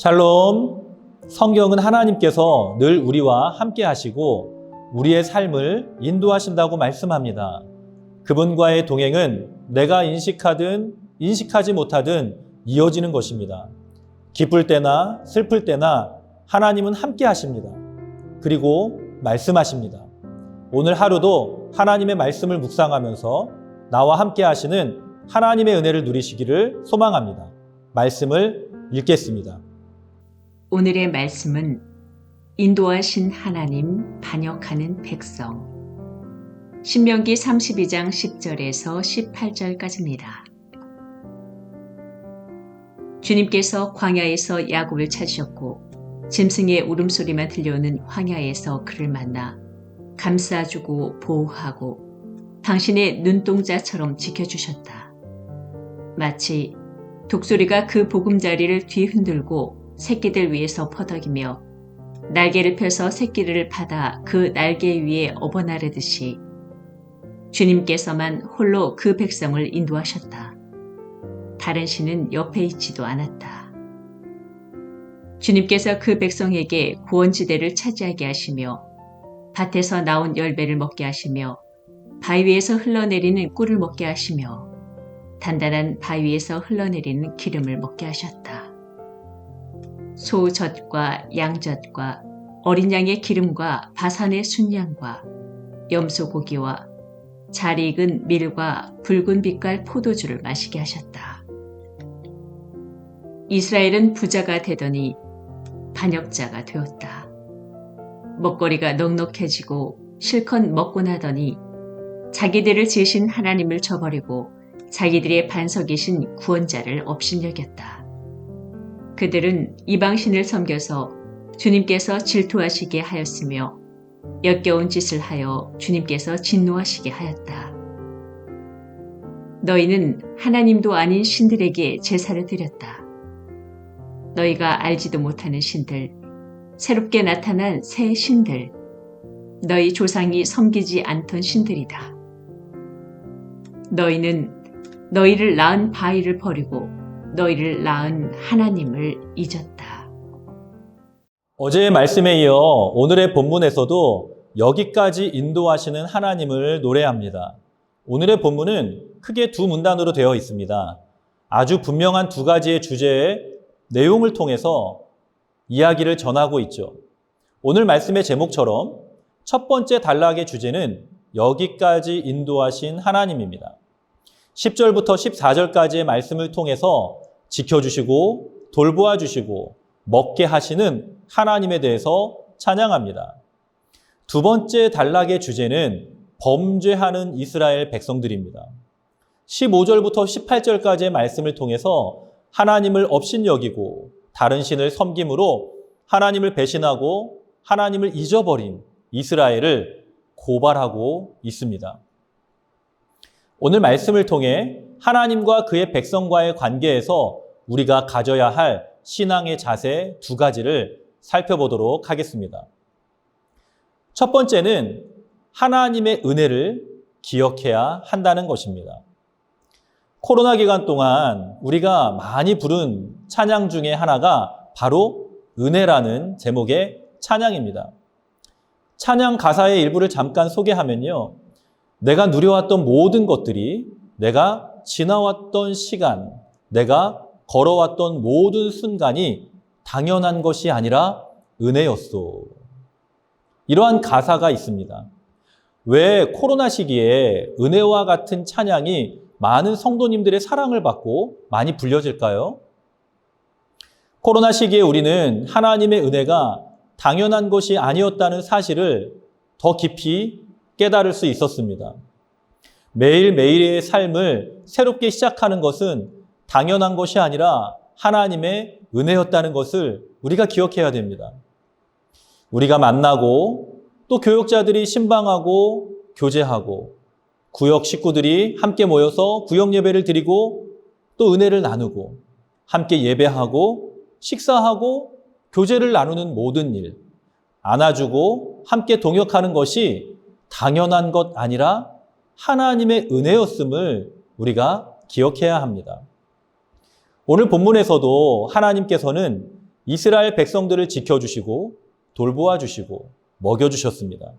샬롬. 성경은 하나님께서 늘 우리와 함께 하시고 우리의 삶을 인도하신다고 말씀합니다. 그분과의 동행은 내가 인식하든 인식하지 못하든 이어지는 것입니다. 기쁠 때나 슬플 때나 하나님은 함께 하십니다. 그리고 말씀하십니다. 오늘 하루도 하나님의 말씀을 묵상하면서 나와 함께 하시는 하나님의 은혜를 누리시기를 소망합니다. 말씀을 읽겠습니다. 오늘의 말씀은 인도하신 하나님, 반역하는 백성. 신명기 32장 10절에서 18절까지입니다. 주님께서 광야에서 야곱을 찾으셨고 짐승의 울음소리만 들려오는 황야에서 그를 만나 감싸주고 보호하고 당신의 눈동자처럼 지켜주셨다. 마치 독수리가 그 보금자리를 뒤흔들고 새끼들 위에서 퍼덕이며 날개를 펴서 새끼를 받아 그 날개 위에 업어나르듯이 주님께서만 홀로 그 백성을 인도하셨다. 다른 신은 옆에 있지도 않았다. 주님께서 그 백성에게 구원지대를 차지하게 하시며 밭에서 나온 열매를 먹게 하시며 바위에서 흘러내리는 꿀을 먹게 하시며 단단한 바위에서 흘러내리는 기름을 먹게 하셨다. 소젖과 양젖과 어린 양의 기름과 바산의 순양과 염소고기와 잘 익은 밀과 붉은 빛깔 포도주를 마시게 하셨다. 이스라엘은 부자가 되더니 반역자가 되었다. 먹거리가 넉넉해지고 실컷 먹고 나더니 자기들을 지으신 하나님을 저버리고 자기들의 반석이신 구원자를 업신여겼다. 그들은 이방신을 섬겨서 주님께서 질투하시게 하였으며 역겨운 짓을 하여 주님께서 진노하시게 하였다. 너희는 하나님도 아닌 신들에게 제사를 드렸다. 너희가 알지도 못하는 신들, 새롭게 나타난 새 신들, 너희 조상이 섬기지 않던 신들이다. 너희는 너희를 낳은 바위를 버리고 너희를 낳은 하나님을 잊었다. 어제의 말씀에 이어 오늘의 본문에서도 여기까지 인도하시는 하나님을 노래합니다. 오늘의 본문은 크게 두 문단으로 되어 있습니다. 아주 분명한 두 가지의 주제의 내용을 통해서 이야기를 전하고 있죠. 오늘 말씀의 제목처럼 첫 번째 단락의 주제는 여기까지 인도하신 하나님입니다. 10절부터 14절까지의 말씀을 통해서 지켜주시고 돌보아 주시고 먹게 하시는 하나님에 대해서 찬양합니다. 두 번째 단락의 주제는 범죄하는 이스라엘 백성들입니다. 15절부터 18절까지의 말씀을 통해서 하나님을 업신여기고 다른 신을 섬김으로 하나님을 배신하고 하나님을 잊어버린 이스라엘을 고발하고 있습니다. 오늘 말씀을 통해 하나님과 그의 백성과의 관계에서 우리가 가져야 할 신앙의 자세 두 가지를 살펴보도록 하겠습니다. 첫 번째는 하나님의 은혜를 기억해야 한다는 것입니다. 코로나 기간 동안 우리가 많이 부른 찬양 중에 하나가 바로 은혜라는 제목의 찬양입니다. 찬양 가사의 일부를 잠깐 소개하면요. 내가 누려왔던 모든 것들이, 내가 지나왔던 시간, 내가 걸어왔던 모든 순간이 당연한 것이 아니라 은혜였소. 이러한 가사가 있습니다. 왜 코로나 시기에 은혜와 같은 찬양이 많은 성도님들의 사랑을 받고 많이 불려질까요? 코로나 시기에 우리는 하나님의 은혜가 당연한 것이 아니었다는 사실을 더 깊이 깨달을 수 있었습니다. 매일매일의 삶을 새롭게 시작하는 것은 당연한 것이 아니라 하나님의 은혜였다는 것을 우리가 기억해야 됩니다. 우리가 만나고 또 교역자들이 신방하고 교제하고 구역 식구들이 함께 모여서 구역 예배를 드리고 또 은혜를 나누고 함께 예배하고 식사하고 교제를 나누는 모든 일, 안아주고 함께 동역하는 것이 당연한 것 아니라 하나님의 은혜였음을 우리가 기억해야 합니다. 오늘 본문에서도 하나님께서는 이스라엘 백성들을 지켜주시고 돌보아 주시고 먹여주셨습니다.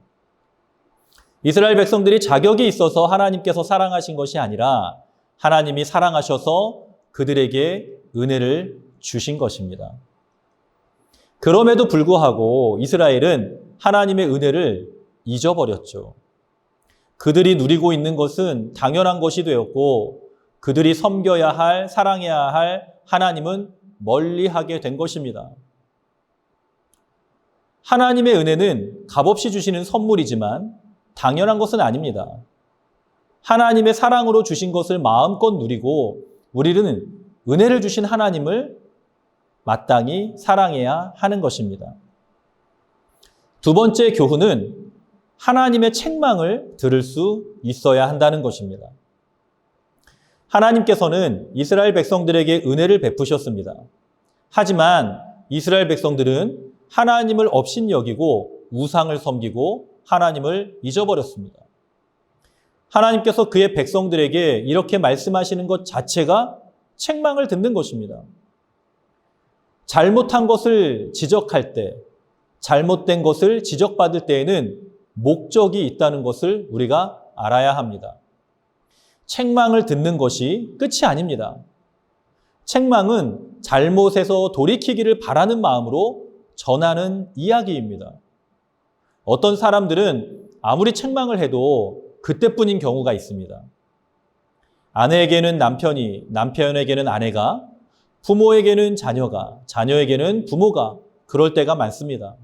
이스라엘 백성들이 자격이 있어서 하나님께서 사랑하신 것이 아니라 하나님이 사랑하셔서 그들에게 은혜를 주신 것입니다. 그럼에도 불구하고 이스라엘은 하나님의 은혜를 잊어버렸죠. 그들이 누리고 있는 것은 당연한 것이 되었고 그들이 섬겨야 할, 사랑해야 할 하나님은 멀리하게 된 것입니다. 하나님의 은혜는 값없이 주시는 선물이지만 당연한 것은 아닙니다. 하나님의 사랑으로 주신 것을 마음껏 누리고 우리는 은혜를 주신 하나님을 마땅히 사랑해야 하는 것입니다. 두 번째 교훈은 하나님의 책망을 들을 수 있어야 한다는 것입니다. 하나님께서는 이스라엘 백성들에게 은혜를 베푸셨습니다. 하지만 이스라엘 백성들은 하나님을 업신여기고 우상을 섬기고 하나님을 잊어버렸습니다. 하나님께서 그의 백성들에게 이렇게 말씀하시는 것 자체가 책망을 듣는 것입니다. 잘못한 것을 지적할 때, 잘못된 것을 지적받을 때에는 목적이 있다는 것을 우리가 알아야 합니다. 책망을 듣는 것이 끝이 아닙니다. 책망은 잘못에서 돌이키기를 바라는 마음으로 전하는 이야기입니다. 어떤 사람들은 아무리 책망을 해도 그때뿐인 경우가 있습니다. 아내에게는 남편이, 남편에게는 아내가, 부모에게는 자녀가, 자녀에게는 부모가 그럴 때가 많습니다.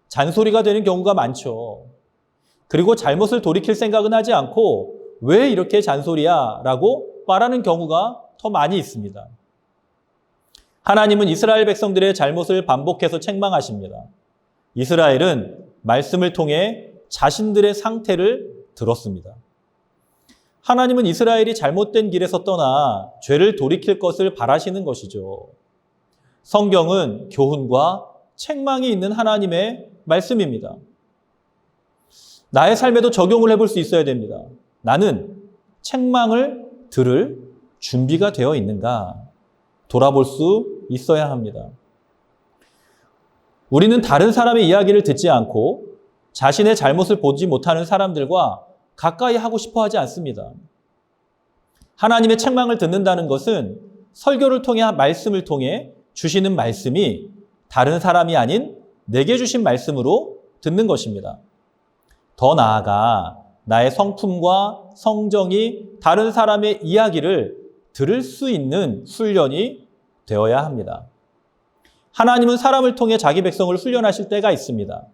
잔소리가 되는 경우가 많죠. 그리고 잘못을 돌이킬 생각은 하지 않고 왜 이렇게 잔소리야? 라고 말하는 경우가 더 많이 있습니다. 하나님은 이스라엘 백성들의 잘못을 반복해서 책망하십니다. 이스라엘은 말씀을 통해 자신들의 상태를 들었습니다. 하나님은 이스라엘이 잘못된 길에서 떠나 죄를 돌이킬 것을 바라시는 것이죠. 성경은 교훈과 책망이 있는 하나님의 말씀입니다. 나의 삶에도 적용을 해볼 수 있어야 됩니다. 나는 책망을 들을 준비가 되어 있는가 돌아볼 수 있어야 합니다. 우리는 다른 사람의 이야기를 듣지 않고 자신의 잘못을 보지 못하는 사람들과 가까이 하고 싶어 하지 않습니다. 하나님의 책망을 듣는다는 것은 설교를 통해 말씀을 통해 주시는 말씀이 다른 사람이 아닌 내게 주신 말씀으로 듣는 것입니다. 더 나아가 나의 성품과 성정이 다른 사람의 이야기를 들을 수 있는 훈련이 되어야 합니다. 하나님은 사람을 통해 자기 백성을 훈련하실 때가 있습니다.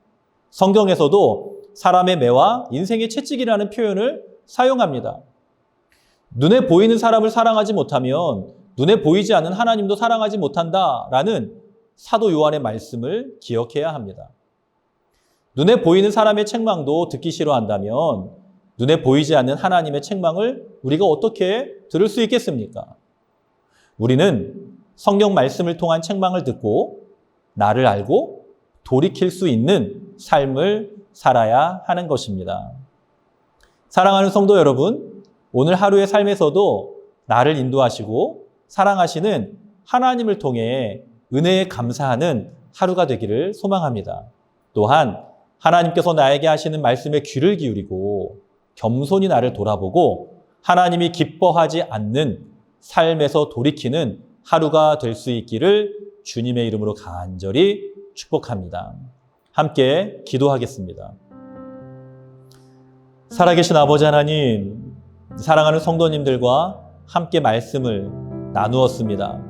성경에서도 사람의 매와 인생의 채찍이라는 표현을 사용합니다. 눈에 보이는 사람을 사랑하지 못하면 눈에 보이지 않는 하나님도 사랑하지 못한다라는 사도 요한의 말씀을 기억해야 합니다. 눈에 보이는 사람의 책망도 듣기 싫어한다면 눈에 보이지 않는 하나님의 책망을 우리가 어떻게 들을 수 있겠습니까? 우리는 성경 말씀을 통한 책망을 듣고 나를 알고 돌이킬 수 있는 삶을 살아야 하는 것입니다. 사랑하는 성도 여러분, 오늘 하루의 삶에서도 나를 인도하시고 사랑하시는 하나님을 통해 은혜에 감사하는 하루가 되기를 소망합니다. 또한 하나님께서 나에게 하시는 말씀에 귀를 기울이고 겸손히 나를 돌아보고 하나님이 기뻐하지 않는 삶에서 돌이키는 하루가 될 수 있기를 주님의 이름으로 간절히 축복합니다. 함께 기도하겠습니다. 살아계신 아버지 하나님, 사랑하는 성도님들과 함께 말씀을 나누었습니다.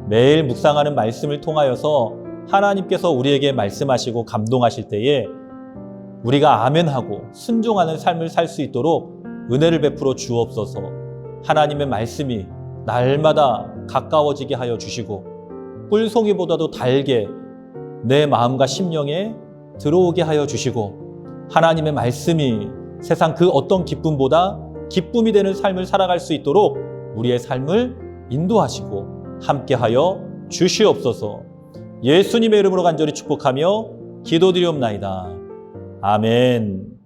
매일 묵상하는 말씀을 통하여서 하나님께서 우리에게 말씀하시고 감동하실 때에 우리가 아멘하고 순종하는 삶을 살 수 있도록 은혜를 베풀어 주옵소서. 하나님의 말씀이 날마다 가까워지게 하여 주시고 꿀송이보다도 달게 내 마음과 심령에 들어오게 하여 주시고 하나님의 말씀이 세상 그 어떤 기쁨보다 기쁨이 되는 삶을 살아갈 수 있도록 우리의 삶을 인도하시고 함께하여 주시옵소서. 예수님의 이름으로 간절히 축복하며 기도드리옵나이다. 아멘.